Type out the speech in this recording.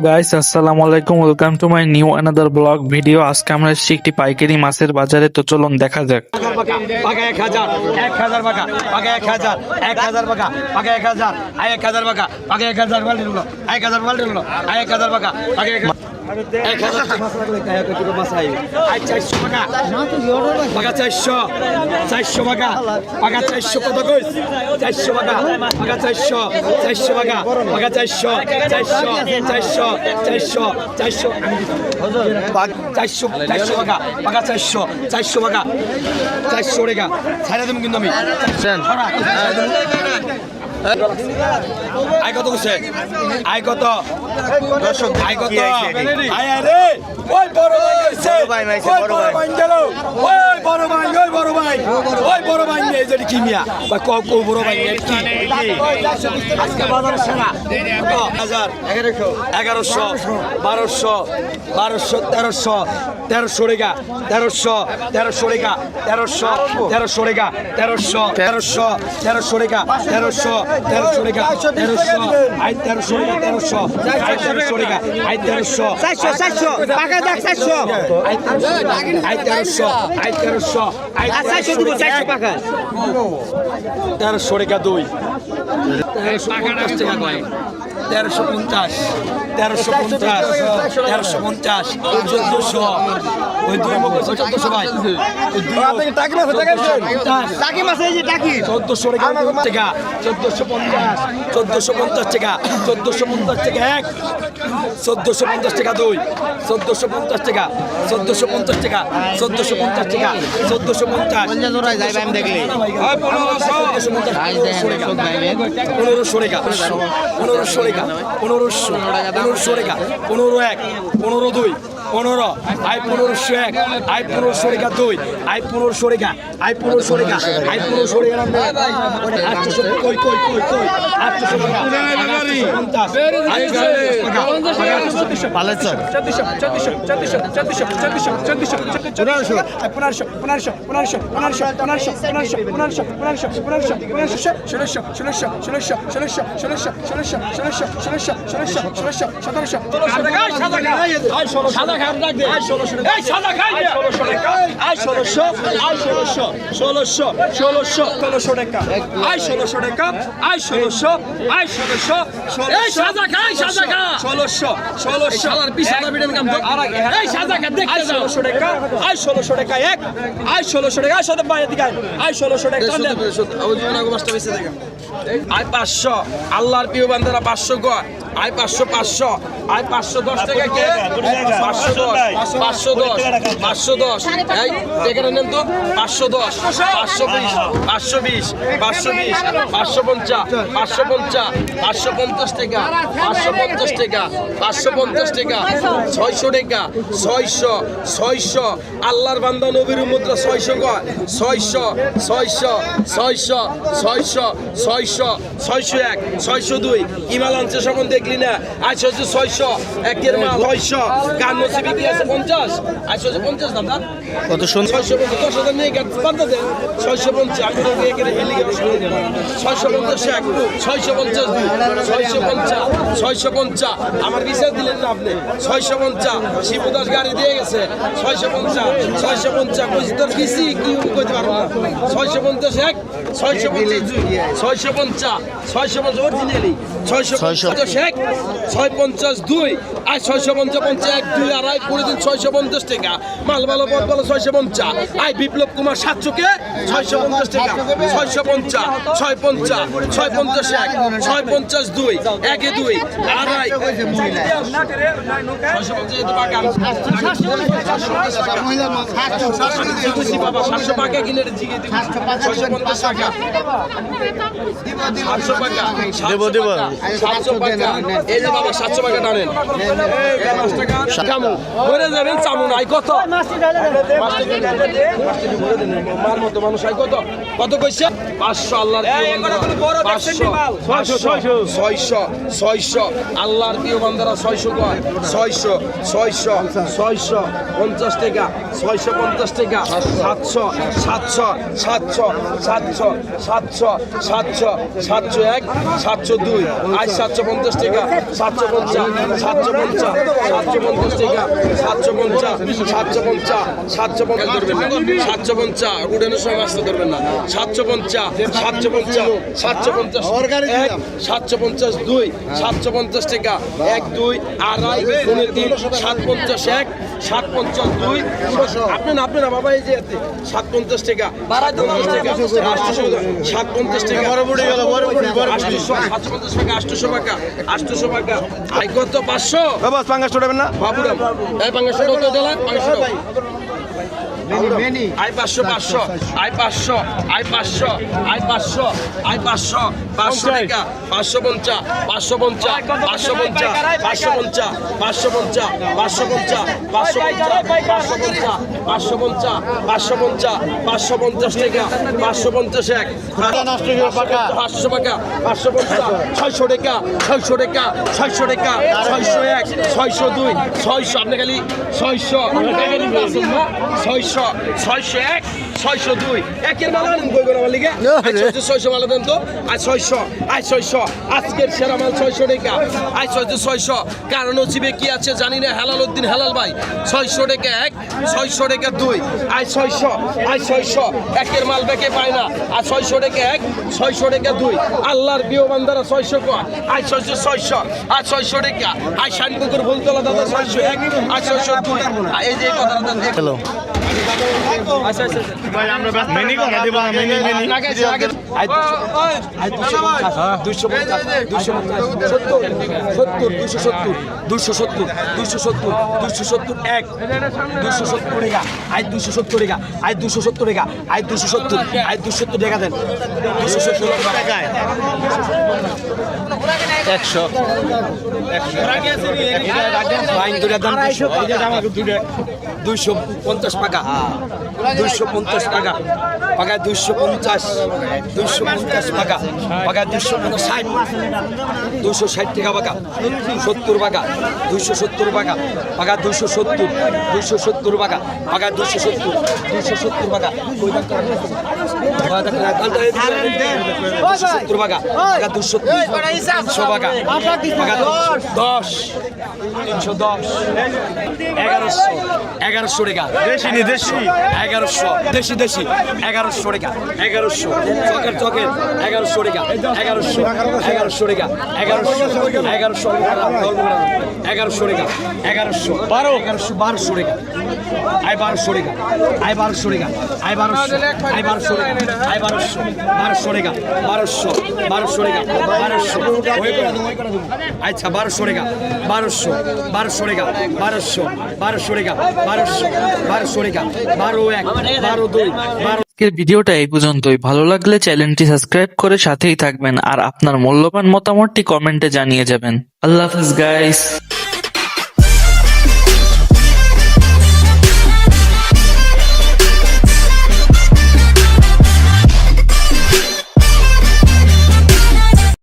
Guys, আসসালামু আলাইকুম। Welcome to my new another blog video. আজকে আমরা এসেছি একটি পাইকারি মাছের বাজারে, তো চলুন দেখা যাক। পাকা 1000 1000 টাকা পাকা 1000 1000 টাকা পাকা 1000 1000 টাকা পাকা 1000 বাল্টি হলো 1000 বাল্টি হলো 1000 টাকা পাকা 1000 মাছ আই 400 টাকা পাকা 400 টাকা পাকা 400 কত কইস 400 টাকা পাকা 400 টাকা পাকা 400 টাকা পাকা 400 টাকা 400 টাকা ছাড়া দেব কিন্তু আমি আয় কত কইছে আয় কত দর্শক আয় কত আয় রে ওই বড় ভাই হইছে বড় ভাই গেল ওই বড় ভাই এই যে কিমিয়া বা কো বড় ভাই কি আজকে বাজার সেরা 1000 1100 1200 1300 টাকা 1300 টাকা 1300 টাকা 1300 টাকা 1300 টাকা 1300 টাকা 1300 টাকা 1300 400 পাকা দেখ 400 1300 পাকা 1300 টাকা 2 টাকা কয় 1350 1400 ওই দুই মুখ 1400 ভাই আপনি টাকি মাছ টাকি মাছ এই যে টাকি 1400 টাকা 1450 টাকা 1450 টাকা এক 1450 টাকা দুই 1450 টাকা 1450 টাকা 1450 টাকা 1450 জোড়ায় যাই আমি দেখলি 1500 টাকা 1500 টাকা 1500 টাকা 1500 টাকা 15 এক 15 দুই 15 আই 1500 এক আই 1500 টাকা দুই আই 1500 টাকা আই 1500 টাকা আই 1500 টাকা 800 কই 800 টাকা 500 আল্লাহর প্রিয় বান্দারা 500 কয় আই 500 আই 510 টাকা কে 510 এই টাকাটা নেন তো 510 520 550 টাকা 550 টাকা 600 টাকা 600 আল্লাহর বান্দা নবীর মুদ্রা 600 কয় 601 602 ইমাল আনছে সখন দেখলি না আজ হচ্ছে 600 একের মাল 600 কার নসিবে কি আছে 50 আজ হচ্ছে 50 দাম না কত সুন্দর 650 নিয়ে গেট বান্দা দেন 650 আমি তো একের হেলি গেল 650 এক 650 আমার বিচার দিলেন না আপনি 650 শিবদাস গাড়ি দিয়ে গেছে 650 কইছি তোর কিসি কি কইতে পারবো না 650 এক 650 অরিজিনালি 650 এক 650 দুই আর 650 এক দুই আড়াই করে দিন 650 টাকা মাল ভালো পথ ভালো 650 আই বিপ্লব কুমার 700 কে 650 টাকা 650 এক 650 দুই একে দুই আড়াই 700 টাকা কিনে জিগে দিব 650 টাকা 700 টাকা দেব 700 টাকা এই যে বাবা 700 টাকা টানেন কামু ভরে যাবেন চামু নাই কত মার মতো মানুষ আই কত কইছে 500 আল্লাহর 600 আল্লাহর প্রিয় বান্দারা 600 কয় 600 50 টাকা 650 টাকা 700 এক 702 আজ 750 টাকা টাকা 750 750 750 ধরবেন না 750 উড়ানোর সময় আসতে ধরবেন না 750 750 2 750 টাকা 1 2 আড়াই 3 750 1 750 2 আপনি না বাবা এই যে 750 টাকা 750 টাকা 750 টাকা বড় বড় গেল বড় বড় 750 টাকা 800 টাকা 800 টাকা আই কত 500 বাবা পাঙ্গাস টোটাবেন না বাবুরাম এই 500 টাকা দিলাম 500 I 500 I 500 I 500 I 500 I 500 500 টাকা 550 550 550 550 550 550 550 550 টাকা 550 এক 500 টাকা 550 600 টাকা 600 টাকা 600 টাকা 601 602 600 আপনি খালি 600 600 601 602 একের মাল আনেন কই আমার লিগে 600 মাল দেন তো আজ 600 আজকের সেরা মাল 600 টাকা আজ 600 কারণ নসিবে কি আছে জানি না হেলাল উদ্দিন হেলাল ভাই 600 টাকা 1 600 টাকা 2 আজ 600 একের মাল বেকে পায় না আজ 600 টাকা 1 600 টাকা 2 আল্লাহর প্রিয় বান্দারা 600 কয় আজ 600 আজ 600 টাকা আজ শানপুকুর বলতলা দাদা 601 আজ 602 এই যে কথাটা দেখ হ্যালো আচ্ছা ভাই আমরা ব্যস্ত মেনি কথা দিব মেনি আই 250 270 এক 270 টাকা আই 270 টাকা আই 270 টাকা আই 270 টাকা দেন 270 টাকায় 100 বাইন দুটা দাম 250 টাকা 250 টাকা পাকায় 250 টাকা পাকায় 260 টাকা পাকা 70 টাকা 270 টাকা পাকা 270 টাকা পাকা 270 টাকা কই টাকা 270 টাকা পাকা 200 টাকা পাকা 10 310 1100 টাকা দেশি নি দেশি 1100 দেশি 1100 টাকা 1100 চকের 1100 টাকা 1100 টাকা 1100 টাকা 1100 টাকা 1100 1200 টাকা আই 1200 টাকা আই 1200 টাকা আই 1200 আই 1200 টাকা আই 1200 টাকা 1200 টাকা 1200 আচ্ছা 1200 টাকা 1200 টাকা 1200 টাকা 1200 টাকা 12 1 12 2 12 আজকের ভিডিওটা এই পর্যন্তই। ভালো লাগলে চ্যানেলটি সাবস্ক্রাইব করে সাথেই থাকবেন আর আপনার মূল্যবান মতামতটি কমেন্টে জানিয়ে যাবেন। আল্লাহ হাফেজ গাইস।